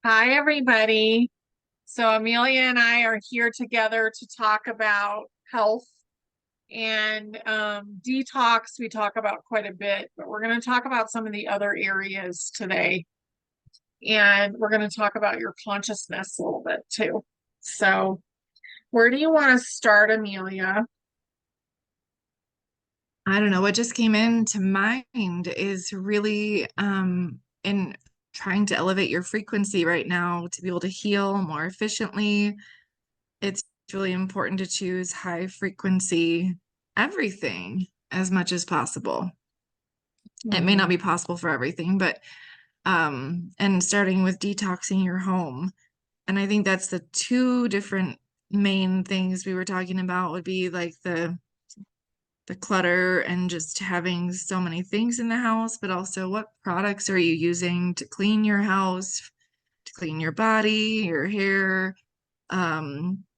Hi, everybody. So, Amelia and I are here together to talk about health and detox. We talk about quite a bit, but we're going to talk about some of the other areas today. And we're going to talk about your consciousness a little bit too. So, where do you want to start, Amelia? I don't know. What just came into mind is really in trying to elevate your frequency right now to be able to heal more efficiently. It's really important to choose high frequency everything as much as possible. It may not Mhm. be possible for everything, but and starting with detoxing your home. And I think that's the two different main things we were talking about would be like the clutter and just having so many things in the house, but also what products are you using to clean your house, to clean your body, your hair,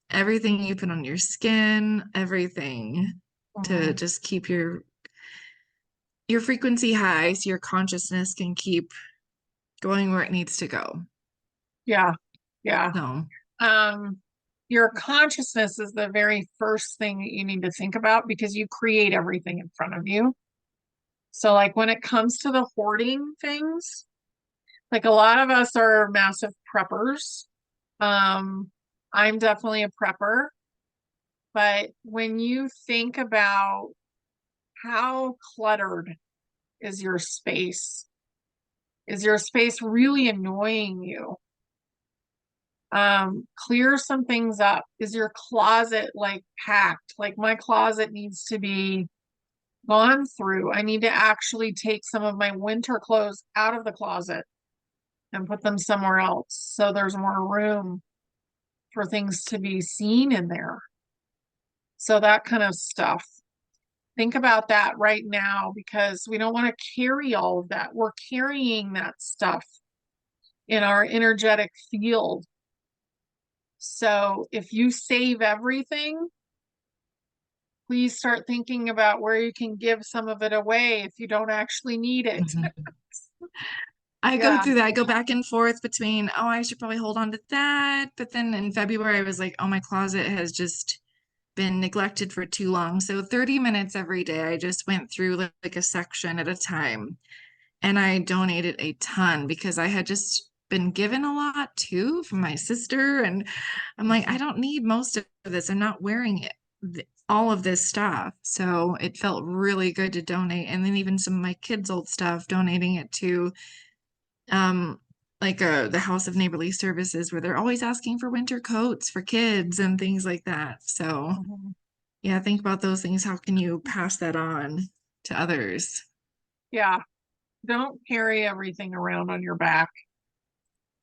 everything you put on your skin, everything to Mhm. just keep your frequency high so your consciousness can keep going where it needs to go. Yeah, yeah. So, Um, your consciousness is the very first thing that you need to think about because you create everything in front of you. So, like when it comes to the hoarding things, like a lot of us are massive preppers. Um, I'm definitely a prepper, but when you think about how cluttered is your space really annoying you? Clear some things up. Is your closet like packed? Like my closet needs to be gone through. I need to actually take some of my winter clothes out of the closet and put them somewhere else so there's more room for things to be seen in there. So that kind of stuff. Think about that right now because we don't want to carry all of that. We're carrying that stuff in our energetic field. So if you save everything, please start thinking about where you can give some of it away if you don't actually need it. mhm. I go Yeah. through that. I go back and forth between, oh, I should probably hold on to that. But then in February, I was like, oh, my closet has just been neglected for too long. So 30 minutes every day, I just went through like a section at a time. And I donated a ton because I had just been given a lot too from my sister. And I'm like, I don't need most of this. I'm not wearing it, all of this stuff. So it felt really good to donate. And then even some of my kids' old stuff, donating it to um the House of Neighborly Services where they're always asking for winter coats for kids and things like that. So Mhm. yeah, think about those things. How can you pass that on to others? Yeah. Don't carry everything around on your back.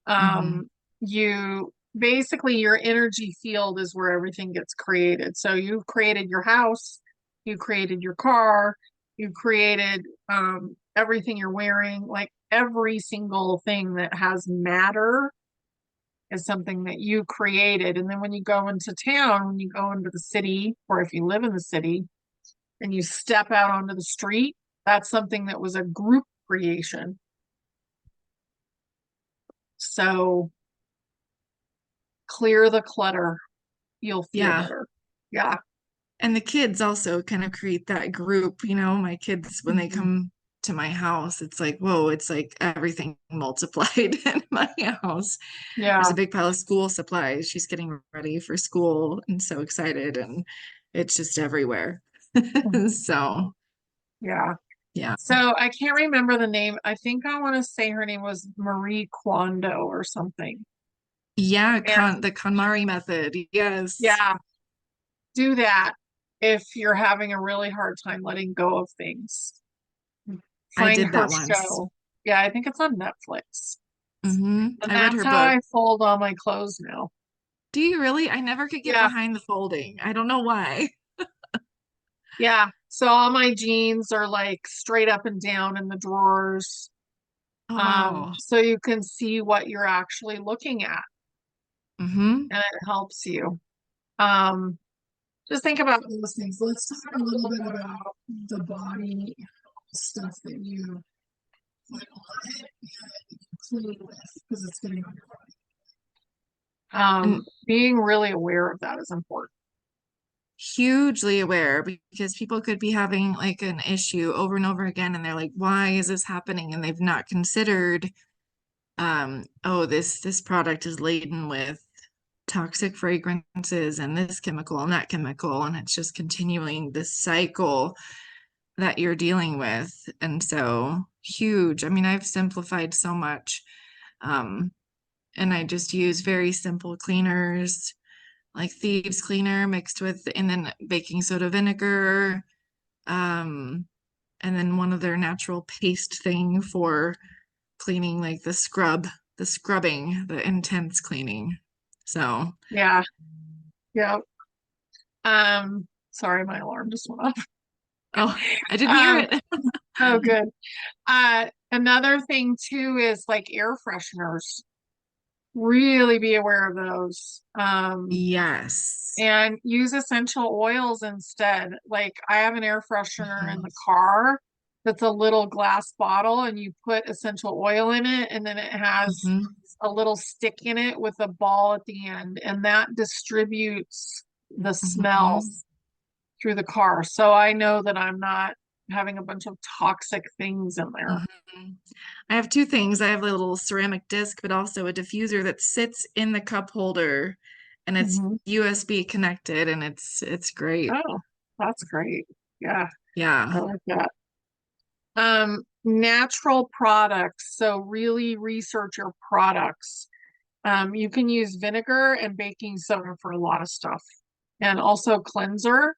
Hmm. You basically your energy field is where everything gets created. So you created your house, you created your car, you created everything you're wearing, like every single thing that has matter is something that you created. And then when you go into town, when you go into the city, or if you live in the city and you step out onto the street, that's something that was a group creation. So clear the clutter. You'll feel Yeah. better. Yeah. And the kids also kind of create that group, my kids, when they Mhm. come to my house, it's like, whoa, it's like everything multiplied in my house. There's Yeah. a big pile of school supplies. She's getting ready for school and so excited, and it's just everywhere. Mhm. So, Yeah. yeah. So I can't remember the name. I think I want to say her name was Marie Kondo or something. Yeah, And the KonMari method. Yes. yeah, do that if you're having a really hard time letting go of things. I Find did her that once. show. Yeah, I think it's on Netflix. And I read that's her how book. I fold all my clothes now. Do you really? I never could get Yeah, behind the folding. I don't know why. yeah. So all my jeans are like straight up and down in the drawers. Oh, wow. So you can see what you're actually looking at Hmm. and it helps you. Um, just think about those things. Let's talk a little bit about the body stuff that you put on it and clean with because it's getting on your body. And Being really aware of that is important. hugely aware because people could be having like an issue over and over again and they're like, why is this happening? And they've not considered, oh, this product is laden with toxic fragrances and this chemical and that chemical, and it's just continuing this cycle that you're dealing with. And so huge. I mean, I've simplified so much. Um, and I just use very simple cleaners like thieves cleaner mixed with and then baking soda vinegar, um, and then one of their natural paste thing for cleaning like the scrubbing, the intense cleaning. So, Yeah. Yeah. Sorry, my alarm just went off. oh, I didn't hear Um, it. oh, good. Another thing too is like air fresheners. Really be aware of those. Yes. And use essential oils instead. Like I have an air freshener in Mhm. the car that's a little glass bottle, and you put essential oil in it, and then it has Mhm. a little stick in it with a ball at the end, and that distributes the smell Mhm. through the car. So I know that I'm not having a bunch of toxic things in there. Mhm. I have two things. I have a little ceramic disc, but also a diffuser that sits in the cup holder and it's Mhm. USB connected and it's great. Oh, that's great. Yeah, I Yeah. like that. Natural products. So really research your products. You can use vinegar and baking soda for a lot of stuff. And also cleanser.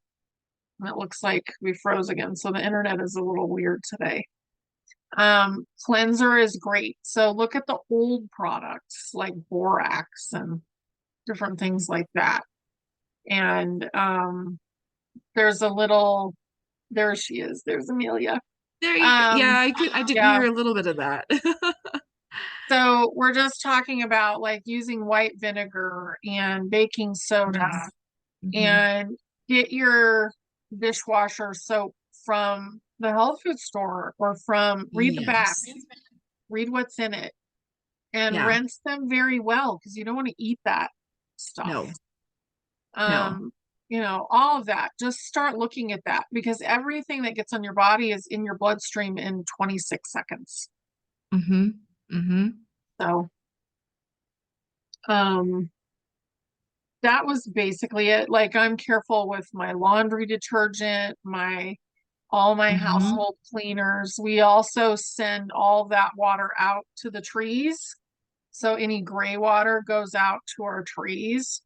And it looks like we froze again, so the internet is a little weird today. Cleanser is great. So look at the old products like borax and different things like that. And there's a little, there she is. There's Amelia. There you go. Yeah, Um, I did yeah. hear a little bit of that. So we're just talking about like using white vinegar and baking soda Yes. Hmm. and get your dishwasher soap from the health food store or from read the back, Yes. read what's in it and Yeah. rinse them very well because you don't want to eat that stuff. No. No. Um, all of that. Just start looking at that because everything that gets on your body is in your bloodstream in 26 seconds. Hmm. Hmm. So, um, that was basically it. Like I'm careful with my laundry detergent, my all my Hmm. household cleaners. We also send all that water out to the trees. So any gray water goes out to our trees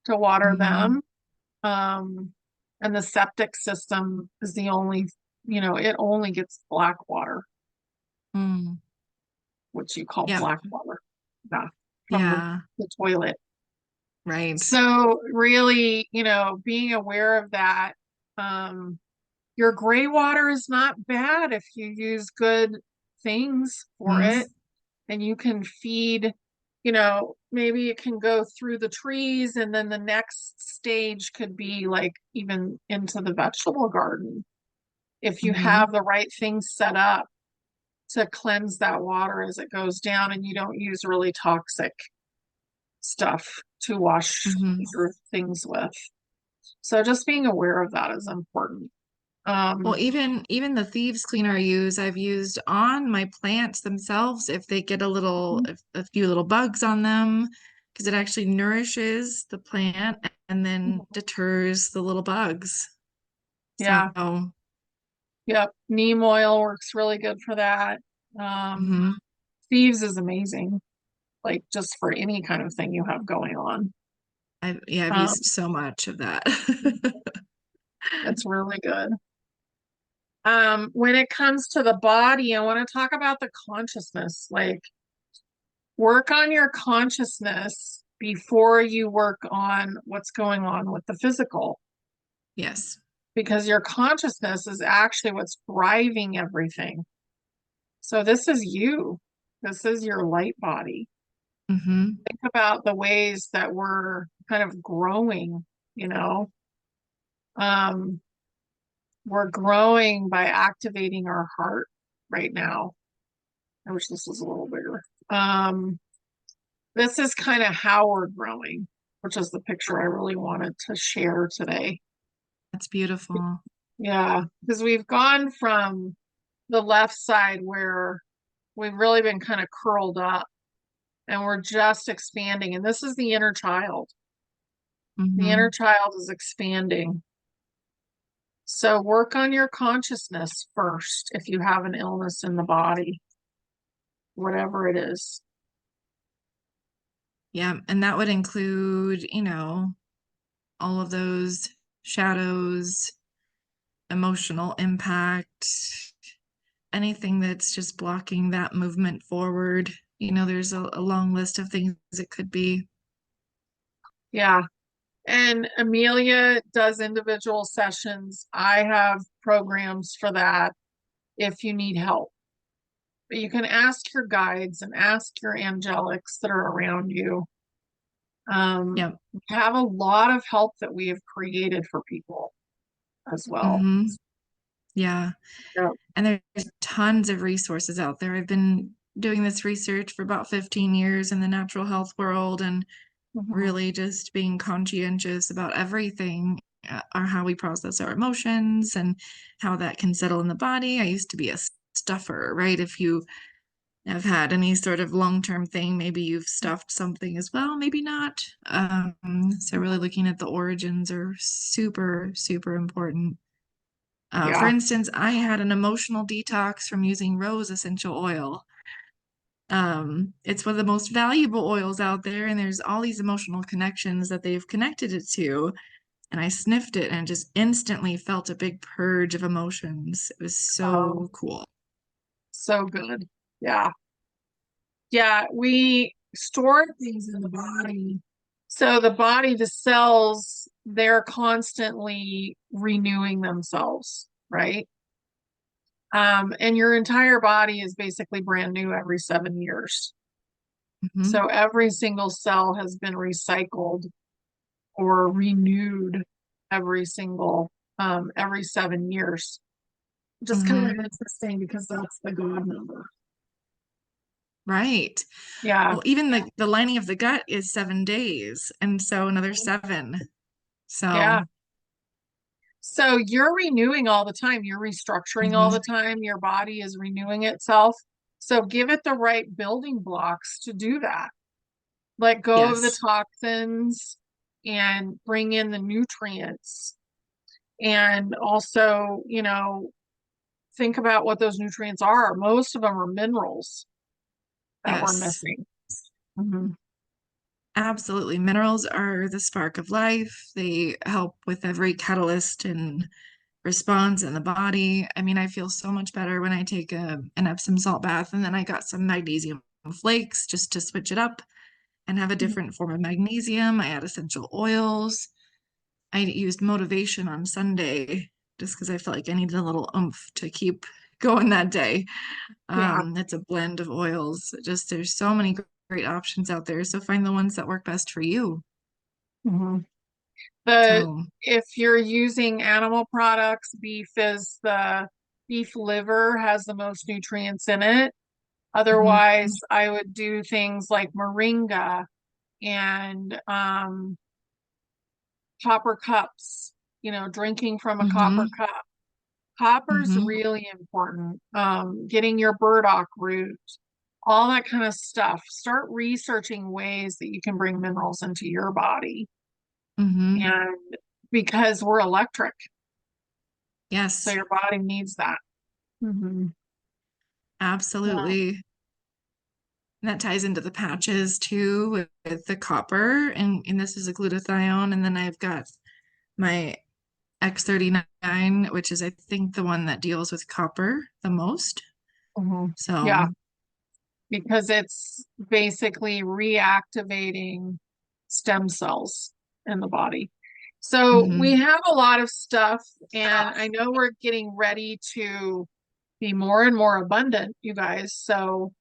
to water Hmm. them. And the septic system is the only, it only gets black water, Mm. which you call Yep. black water, yeah, from Yeah. the toilet. Right. So really, being aware of that, um, your gray water is not bad if you use good things for it Mm. and you can feed, maybe it can go through the trees and then the next stage could be like even into the vegetable garden if you Hmm. have the right things set up to cleanse that water as it goes down and you don't use really toxic stuff to wash Hmm. your things with. So just being aware of that is important. Well, Um, even the thieves cleaner I use, I've used on my plants themselves if they get a few little bugs on them, because it actually nourishes the plant and then deters the little bugs. So, yeah, yep. Neem oil works really good for that. Um, mhm. Thieves is amazing, like just for any kind of thing you have going on. I've Um, used so much of that. it's really good. When it comes to the body, I want to talk about the consciousness. Like, work on your consciousness before you work on what's going on with the physical, Yes. because your consciousness is actually what's driving everything. So, this is you, this is your light body. Hmm. Think about the ways that we're kind of growing, you know. Um, we're growing by activating our heart right now. I wish this was a little bigger. Um, This is kind of how we're growing, which is the picture I really wanted to share today. That's beautiful. Yeah, because we've gone from the left side where we've really been kind of curled up and we're just expanding. And this is the inner child. The inner Hmm. child is expanding. So work on your consciousness first if you have an illness in the body, whatever it is. Yeah, and that would include, all of those shadows, emotional impact, anything that's just blocking that movement forward. There's a long list of things it could be. Yeah. And Amelia does individual sessions. I have programs for that if you need help. But you can ask your guides and ask your angelics that are around you. Yep. We have a lot of help that we have created for people as well. Hmm. Yeah. Yeah. And there's tons of resources out there. I've been doing this research for about 15 years in the natural health world and Mhm. really just being conscientious about everything, or how we process our emotions and how that can settle in the body. I used to be a stuffer, right? If you have had any sort of long-term thing, maybe you've stuffed something as well, maybe not. So really looking at the origins are super, super important. For Yeah. instance, I had an emotional detox from using rose essential oil. It's one of the most valuable oils out there, and there's all these emotional connections that they've connected it to. And I sniffed it and just instantly felt a big purge of emotions. It was Um, so cool. so good. Yeah. Yeah. We store things in the body. So the body, the cells, they're constantly renewing themselves, right? And your entire body is basically brand new every 7 years. Hmm. So every single cell has been recycled or renewed every 7 years. Just kind of Hmm. interesting because that's the God number. Right. Yeah, Well, even the lining of the gut is 7 days, and so another seven. yeah. So, So you're renewing all the time. You're restructuring all the mhm. time. Your body is renewing itself. So give it the right building blocks to do that. Let go of the Yes, toxins and bring in the nutrients. And also, think about what those nutrients are. Most of them are minerals that we're yes, missing. Mhm. absolutely. Minerals are the spark of life. They help with every catalyst and response in the body. I mean, I feel so much better when I take an Epsom salt bath, and then I got some magnesium flakes just to switch it up and have a different form of magnesium. I add essential oils. I used motivation on Sunday just because I felt like I needed a little oomph to keep going that day. Yeah. It's a blend of oils. Just there's so many great options out there. So find the ones that work best for you. Mhm. The So, If you're using animal products, the beef liver has the most nutrients in it. mhm, Otherwise, I would do things like moringa and copper cups, drinking from a copper mhm, cup. Copper's mhm, really important. Getting your burdock root, all that kind of stuff. Start researching ways that you can bring minerals into your body. mhm. And because we're electric, so Yes, your body needs that. Hmm. Yeah. absolutely. And that ties into the patches too with the copper, and this is a glutathione. And then I've got my X39, which is I think the one that deals with copper the most. Hmm. So, Yeah, because it's basically reactivating stem cells in the body. So we mhm. have a lot of stuff, and I know we're getting ready to be more and more abundant, you guys. So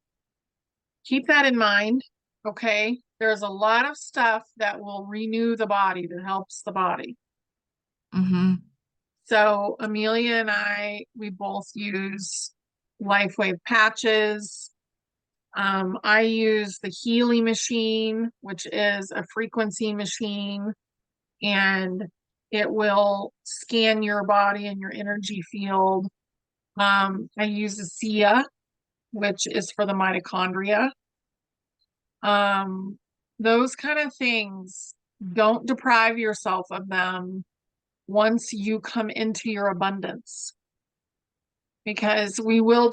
keep that in mind. Okay. There's a lot of stuff that will renew the body, that helps the body. Hmm. So Amelia and I, we both use LifeWave patches. I use the Healy machine, which is a frequency machine, and it will scan your body and your energy field. I use the SIA, which is for the mitochondria. Um, those kind of things, don't deprive yourself of them once you come into your abundance. Because we will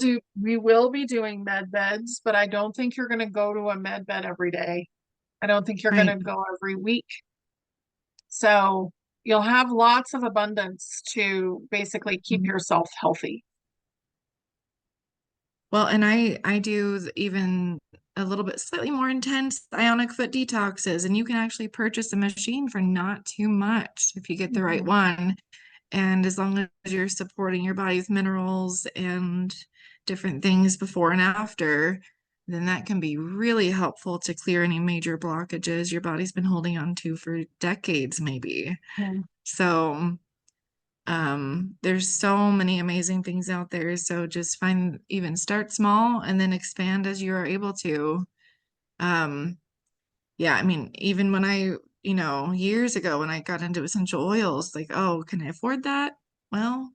be doing med beds, but I don't think you're going to go to a med bed every day. I don't think you're going to Right. go every week. So you'll have lots of abundance to basically keep Mhm. yourself healthy. Well, and I do even a little bit slightly more intense ionic foot detoxes, and you can actually purchase a machine for not too much if you get the right Mhm. one. And as long as you're supporting your body with minerals and different things before and after, then that can be really helpful to clear any major blockages your body's been holding on to for decades, maybe. Mhm. So, there's so many amazing things out there. So just even start small and then expand as you are able to. Um, yeah, I mean, even when years ago when I got into essential oils, like, oh, can I afford that? Well,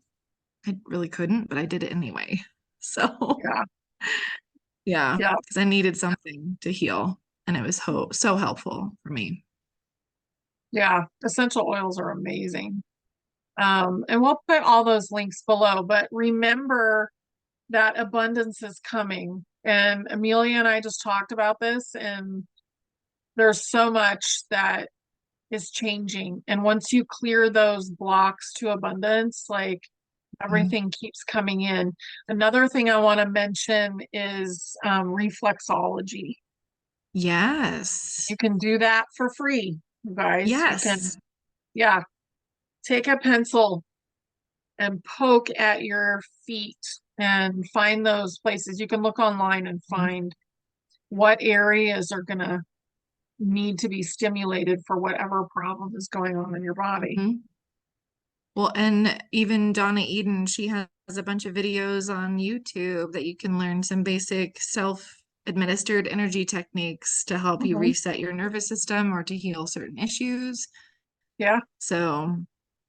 I really couldn't, but I did it anyway. So, Yeah, yeah, yeah, because I needed something to heal, and it was so helpful for me. yeah. Essential oils are amazing. And we'll put all those links below, but remember that abundance is coming. And Amelia and I just talked about this, and there's so much that is changing. And once you clear those blocks to abundance, like Mhm. everything keeps coming in. Another thing I want to mention is reflexology. Yes. You can do that for free, you guys. You can, Yes. yeah, take a pencil and poke at your feet and find those places. You can look online and Mhm. find what areas are going to need to be stimulated for whatever problem is going on in your body. Mhm. Well, and even Donna Eden, she has a bunch of videos on YouTube that you can learn some basic self-administered energy techniques to help you Mhm. reset your nervous system or to heal certain issues. Yeah, So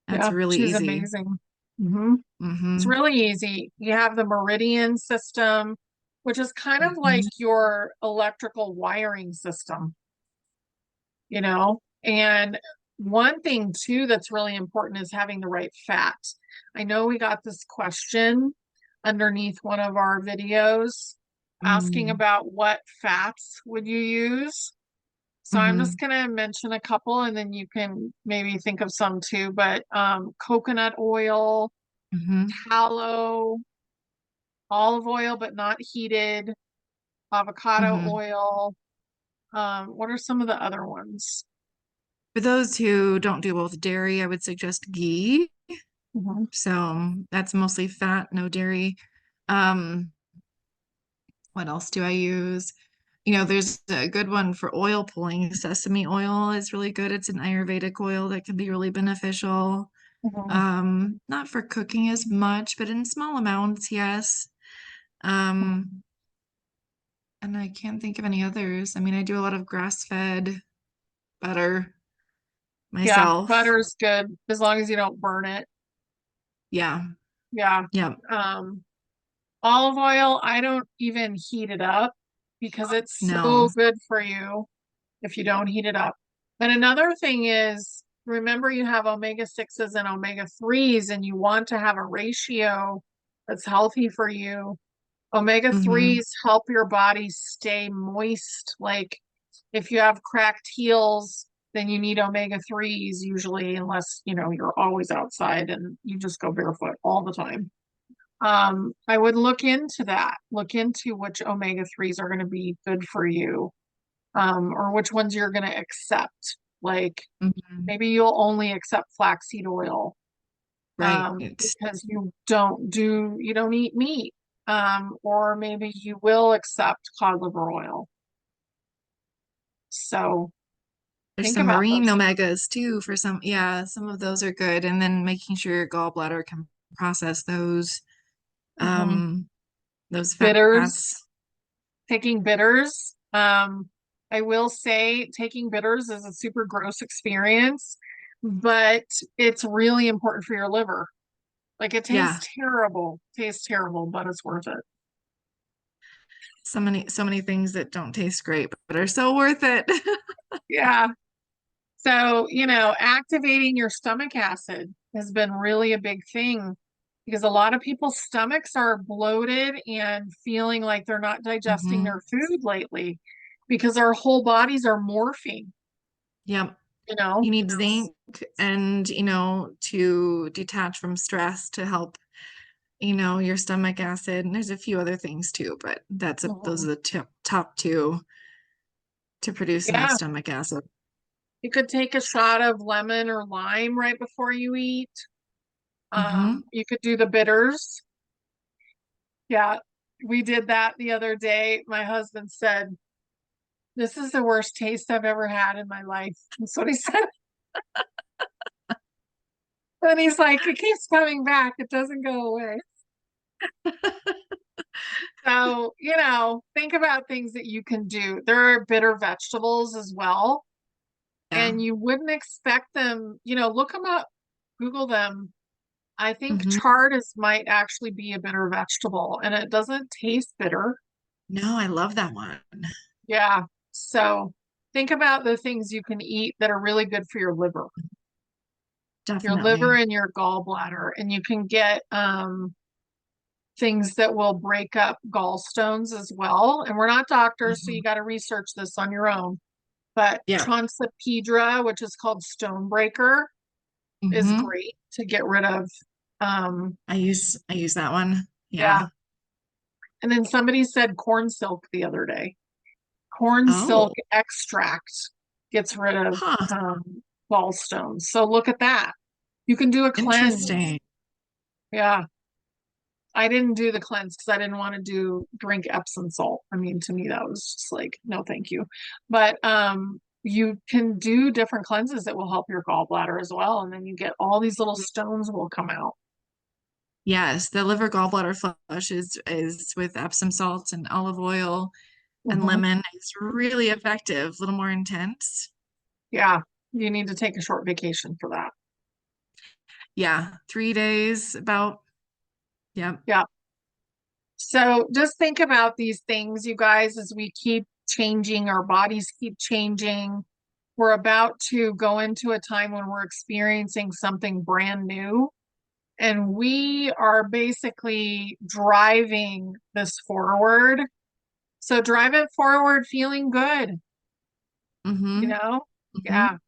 that's yeah, really she's easy. amazing. Hmm. It's Hmm. really easy. You have the meridian system, which is kind of like Hmm. your electrical wiring system, you know? And one thing too that's really important is having the right fat. I know we got this question underneath one of our videos asking Mm. about what fats would you use. So I'm just Hmm. going to mention a couple and then you can maybe think of some too, but coconut oil, Hmm. tallow, olive oil but not heated, avocado Hmm. oil. What are some of the other ones? For those who don't do well with dairy, I would suggest ghee. Mhm. So that's mostly fat, no dairy. Um, what else do I use? There's a good one for oil pulling. Sesame oil is really good. It's an Ayurvedic oil that can be really beneficial. Mhm. Not for cooking as much, but in small amounts, yes. Um, and I can't think of any others. I mean, I do a lot of grass-fed butter Yeah, myself. butter is good as long as you don't burn it. Yeah. Yeah. Yeah. Um, Olive oil, I don't even heat it up because it's so No. good for you if you don't heat it up. And another thing is, remember you have omega 6s and omega 3s, and you want to have a ratio that's healthy for you. Omega Hmm. 3s help your body stay moist. Like if you have cracked heels, then you need omega 3s usually, unless, you're always outside and you just go barefoot all the time. I would look into that. Look into which omega 3s are going to be good for you, or which ones you're going to accept. Like Hmm. maybe you'll only accept flaxseed oil, Right. because you don't eat meat. Or maybe you will accept cod liver oil. So There's think some about marine those. omegas too for some. Yeah, some of those are good. And then making sure your gallbladder can process those Mhm. um those Bitters. fats. taking bitters. I will say taking bitters is a super gross experience, but it's really important for your liver. Like it Yeah. tastes terrible, but it's worth it. So many things that don't taste great, but are so worth it. Yeah. So, activating your stomach acid has been really a big thing because a lot of people's stomachs are bloated and feeling like they're not digesting Hmm. their food lately because our whole bodies are morphing, Yep. you know? You need zinc and, to detach from stress to help, your stomach acid. And there's a few other things too, but those Mhm. are the top two to produce enough Yeah. stomach acid. You could take a shot of lemon or lime right before you eat. Hmm. You could do the bitters. Yeah. We did that the other day. My husband said, "This is the worst taste I've ever had in my life." That's what he said. And he's like, "It keeps coming back. It doesn't go away." So, think about things that you can do. There are bitter vegetables as well, Yeah. and you wouldn't expect them, look them up, Google them. I think Hmm. chard might actually be a bitter vegetable and it doesn't taste bitter. No, I love that one. Yeah. So think about the things you can eat that are really good for your liver Definitely. and your gallbladder. And you can get things that will break up gallstones as well. And we're not doctors, so Hmm. you got to research this on your own. But Yeah. Transapedra, which is called Stonebreaker, is Hmm. great to get rid of. I use that one. Yeah. Yeah. And then somebody said corn silk the other day. Corn Oh, silk extract gets rid of huh. gallstones. So look at that. You can do a cleanse. Interesting. Yeah. I didn't do the cleanse because I didn't want to drink Epsom salt. I mean, to me, that was just like, no, thank you. But you can do different cleanses that will help your gallbladder as well. And then you get all these little stones will come out. Yes, the liver gallbladder flush is with Epsom salts and olive oil and Mhm. lemon. It's really effective, a little more intense. Yeah. You need to take a short vacation for that. Yeah, 3 days about. Yep. Yeah. So just think about these things, you guys, as we keep changing, our bodies keep changing. We're about to go into a time when we're experiencing something brand new, and we are basically driving this forward. So drive it forward feeling good, you Mm-hmm. know? Mm-hmm. Yeah, it's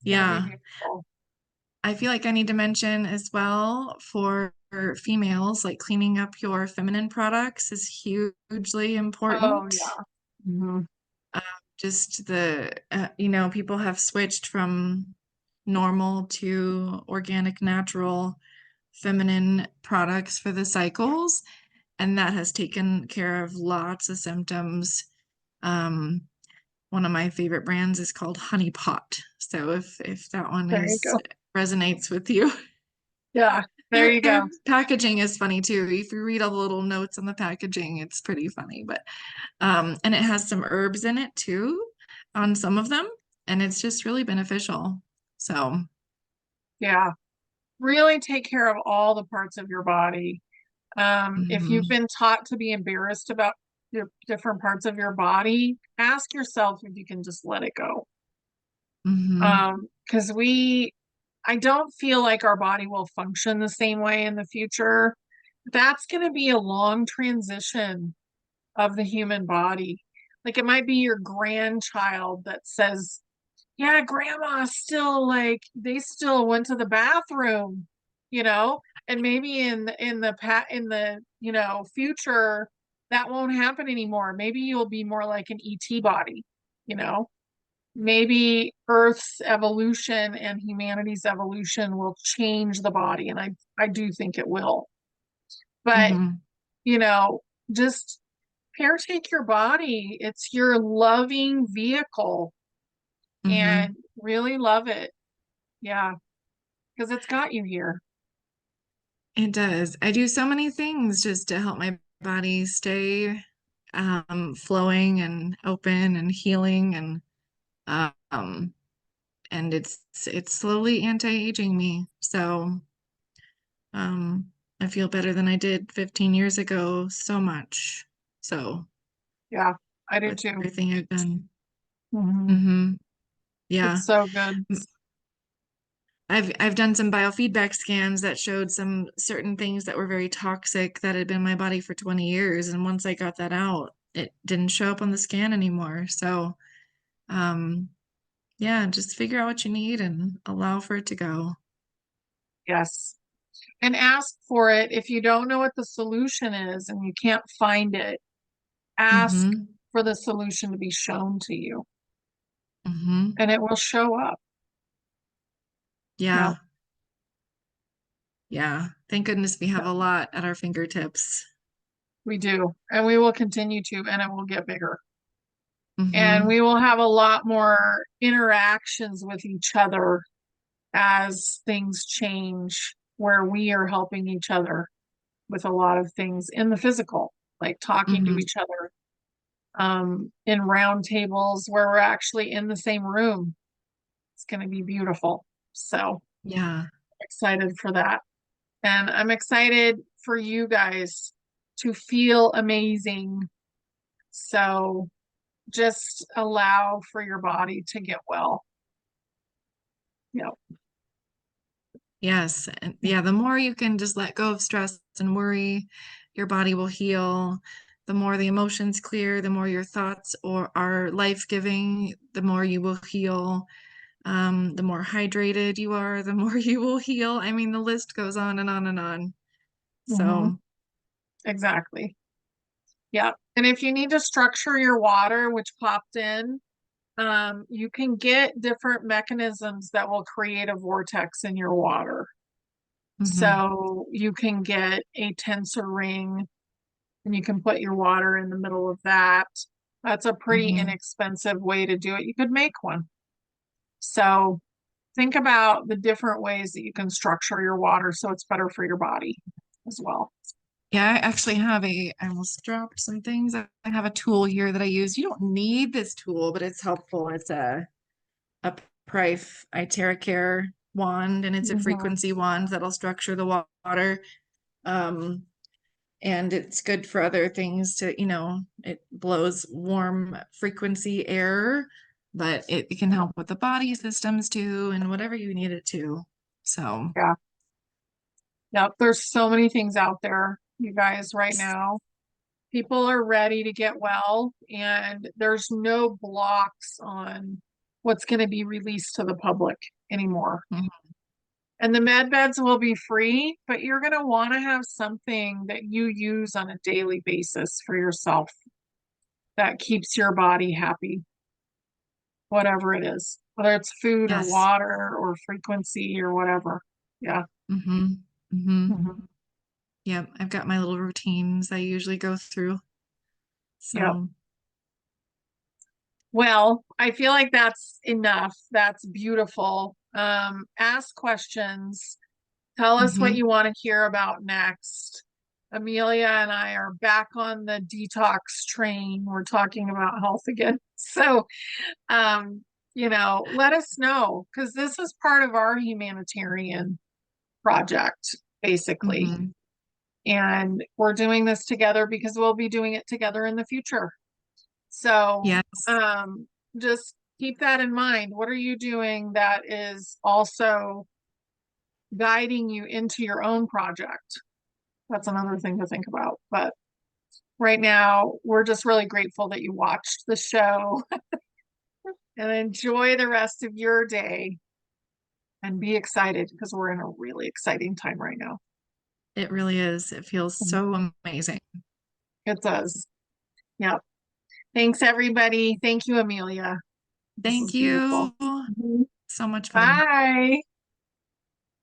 gonna be Yeah. beautiful. I feel like I need to mention as well for females, like cleaning up your feminine products is hugely Oh important. yeah. Hmm. Uh, just people have switched from normal to organic, natural, feminine products for the cycles, and that has taken care of lots of symptoms. Um, One of my favorite brands is called Honey Pot. So if that one There you is go. resonates with you, Yeah, there their you go. packaging is funny too. If you read all the little notes on the packaging, it's pretty funny. But and it has some herbs in it too on some of them, and it's just really beneficial. So, Yeah, really take care of all the parts of your body. If you've mhm, been taught to be embarrassed about your different parts of your body, ask yourself if you can just let it go. mhm, Because I don't feel like our body will function the same way in the future. That's going to be a long transition of the human body. Like it might be your grandchild that says, "Yeah, grandma still like they still went to the bathroom," you know, and maybe in the future that won't happen anymore. Maybe you'll be more like an ET body, you know. Maybe Earth's evolution and humanity's evolution will change the body, and I do think it will. But, mhm, you know, just caretake your body. It's your loving vehicle mhm. and really love it. Yeah, because it's got you here. It does. I do so many things just to help my body stay. flowing and open and healing, um and it's slowly anti-aging me. So um I feel better than I did 15 years ago, so much. So Yeah, I do with too. everything I've done. Hmm. Hmm. Yeah. It's so good. I've done some biofeedback scans that showed some certain things that were very toxic that had been in my body for 20 years. And once I got that out, it didn't show up on the scan anymore. So, um, yeah, just figure out what you need and allow for it to go. Yes. And ask for it. If you don't know what the solution is and you can't find it, ask Mm-hmm. for the solution to be shown to you Mm-hmm. and it will show up. Yeah, Yeah. Yeah. Thank goodness we have yeah, a lot at our fingertips. we do. And we will continue to, and it will get bigger. And Mm-hmm. we will have a lot more interactions with each other as things change, where we are helping each other with a lot of things in the physical, like talking to Mm-hmm. each other, in round tables where we're actually in the same room. It's going to be beautiful. So Yeah. excited for that. And I'm excited for you guys to feel amazing. So just allow for your body to get well. Yeah. Yes. And yeah, the more you can just let go of stress and worry, your body will heal. The more the emotions clear, the more your thoughts or are life-giving, the more you will heal. The more hydrated you are, the more you will heal. I mean, the list goes on and on and on. Hmm. So, Exactly. Yeah. And if you need to structure your water, which popped in, you can get different mechanisms that will create a vortex in your water. mhm, So you can get a tensor ring and you can put your water in the middle of that. That's a pretty mhm. inexpensive way to do it. You could make one. So think about the different ways that you can structure your water so it's better for your body as well. Yeah, I actually have I almost dropped some things. I have a tool here that I use. You don't need this tool, but it's helpful. It's a Prife Iteracare wand, and it's a Mhm. frequency wand that'll structure the water. Um, and it's good for other things to, it blows warm frequency air, but it can help with the body systems too, and whatever you need it to. So, Yeah. Yep. There's so many things out there, you guys, right now. People are ready to get well, and there's no blocks on what's going to be released to the public anymore. mhm, And the med beds will be free, but you're going to want to have something that you use on a daily basis for yourself that keeps your body happy, whatever it is, whether it's food or yes. water or frequency or whatever. Yeah. Mm-hmm. Mm-hmm. Mhm. Yep. I've got my little routines I usually go through. Yep. So, Well, I feel like that's enough. That's beautiful. Ask questions. Tell us what mm-hmm. you want to hear about next. Amelia and I are back on the detox train. We're talking about health again. So, um, let us know because this is part of our humanitarian project, basically. Mm-hmm. And we're doing this together because we'll be doing it together in the future. So, Yes. um, just keep that in mind. What are you doing that is also guiding you into your own project? That's another thing to think about. But right now, we're just really grateful that you watched the show and enjoy the rest of your day and be excited because we're in a really exciting time right now. It really is. It feels so amazing. It does. Yep. Thanks, everybody. Thank you, Amelia. This is Thank beautiful. you. Mhm. So much fun. Bye.